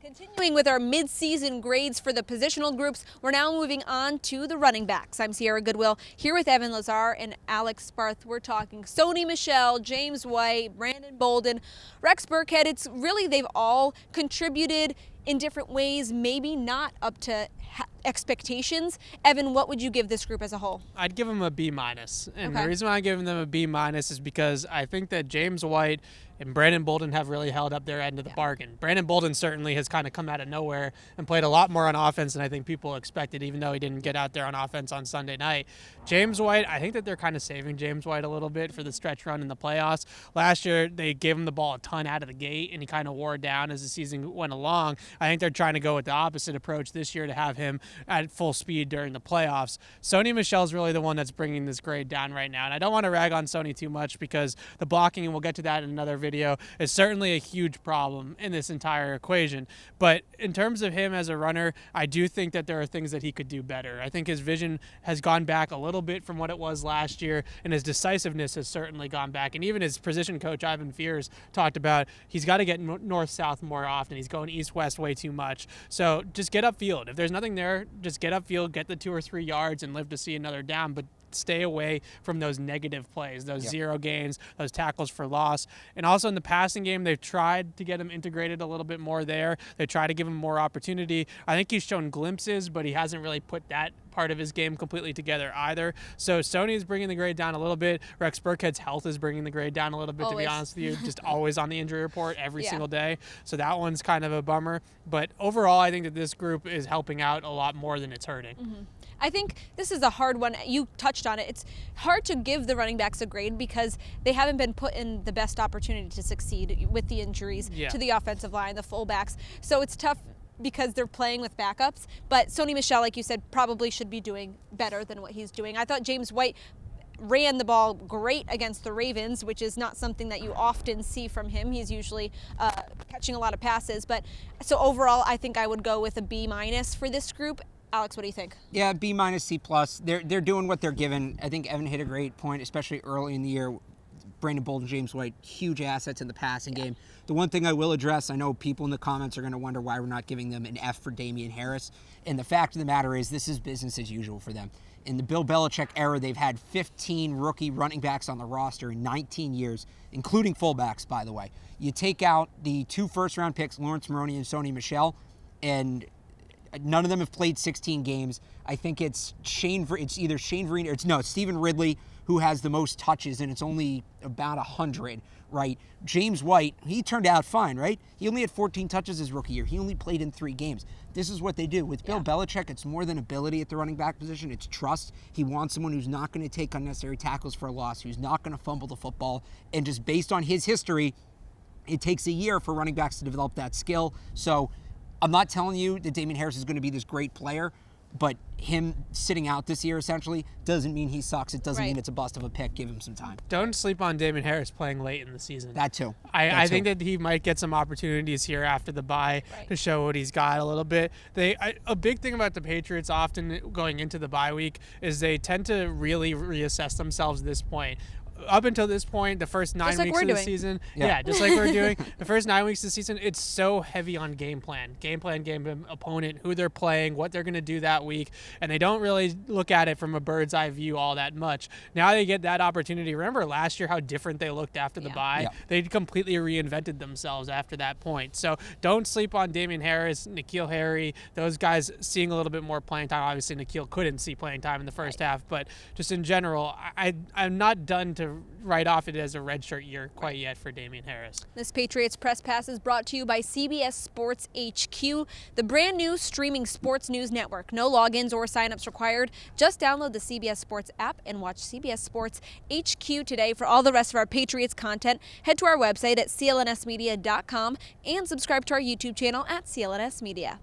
Continuing with our mid-season grades for the positional groups, we're now moving on to the running backs. I'm Sierra Goodwill here with Evan Lazar and Alex Barth. We're talking Sony Michel, James White, Brandon Bolden, Rex Burkhead. It's really, they've all contributed in different ways, maybe not up to expectations. Evan, what would you give this group as a whole? I'd give them a B-. And Okay. the reason why I'm giving them a B- is because I think that James White and Brandon Bolden have really held up their end of the bargain. Brandon Bolden certainly has kind of come out of nowhere and played a lot more on offense than I think people expected, even though he didn't get out there on offense on Sunday night. James White, I think that they're kind of saving James White a little bit for the stretch run in the playoffs. Last year, they gave him the ball a ton out of the gate, and he kind of wore down as the season went along. I think they're trying to go with the opposite approach this year to have him at full speed during the playoffs. Sony Michel's really the one that's bringing this grade down right now, and I don't want to rag on Sony too much because the blocking, and we'll get to that in another video, is certainly a huge problem in this entire equation. But in terms of him as a runner, I do think that there are things that he could do better. I think his vision has gone back a little bit from what it was last year, and his decisiveness has certainly gone back. And even his position coach, Ivan Fears, talked about he's got to get north-south more often. He's going east-west way too much. So just get upfield. If there's nothing there, just get upfield, get the 2 or 3 yards, and live to see another down. But stay away from those negative plays, those zero gains, those tackles for loss. And also in the passing game, they've tried to get him integrated a little bit more there. They try to give him more opportunity. I think he's shown glimpses, but he hasn't really put that part of his game completely together either. So Sony is bringing the grade down a little bit. Rex Burkhead's health is bringing the grade down a little bit, to be honest with you. Just always on the injury report every single day. So that one's kind of a bummer. But overall, I think that this group is helping out a lot more than it's hurting. I think this is a hard one. You touched on it. It's hard to give the running backs a grade because they haven't been put in the best opportunity to succeed with the injuries to the offensive line, the fullbacks. So it's tough because they're playing with backups. But Sony Michel, like you said, probably should be doing better than what he's doing. I thought James White ran the ball great against the Ravens, which is not something that you often see from him. He's usually catching a lot of passes. But so overall, I think I would go with a B- for this group. Alex, what do you think? Yeah, B-, C+. They're doing what they're given. I think Evan hit a great point, especially early in the year. Brandon Bolden, James White, huge assets in the passing game. The one thing I will address, I know people in the comments are going to wonder why we're not giving them an F for Damian Harris. And the fact of the matter is this is business as usual for them. In the Bill Belichick era, they've had 15 rookie running backs on the roster in 19 years, including fullbacks, by the way. You take out the 2 first-round picks, Lawrence Maroney and Sony Michel, and none of them have played 16 games. I think it's either Shane Vereen or it's Stephen Ridley who has the most touches, and it's only about 100, right? James White, he turned out fine, right? He only had 14 touches his rookie year. He only played in 3 games. This is what they do. With Bill Belichick, it's more than ability at the running back position. It's trust. He wants someone who's not going to take unnecessary tackles for a loss, who's not going to fumble the football. And just based on his history, it takes a year for running backs to develop that skill. So I'm not telling you that Damian Harris is going to be this great player, but him sitting out this year essentially doesn't mean he sucks. It doesn't mean it's a bust of a pick. Give him some time. Don't sleep on Damian Harris playing late in the season. That too. I think that he might get some opportunities here after the bye to show what he's got a little bit. A big thing about the Patriots often going into the bye week is they tend to really reassess themselves at this point. Up until this point, the first 9 weeks of the season, just like we're doing, the first 9 weeks of the season, it's so heavy on game plan, opponent, who they're playing, what they're going to do that week, and they don't really look at it from a bird's eye view all that much. Now they get that opportunity. Remember last year how different they looked after the bye? They completely reinvented themselves after that point. So don't sleep on Damian Harris, N'Keal Harry, those guys seeing a little bit more playing time. Obviously, N'Keal couldn't see playing time in the first half, but just in general, I'm not done to write off it as a redshirt year quite yet for Damian Harris. This Patriots Press Pass is brought to you by CBS Sports HQ, the brand new streaming sports news network. No logins or signups required. Just download the CBS Sports app and watch CBS Sports HQ today. For all the rest of our Patriots content, head to our website at clnsmedia.com and subscribe to our YouTube channel at CLNS Media.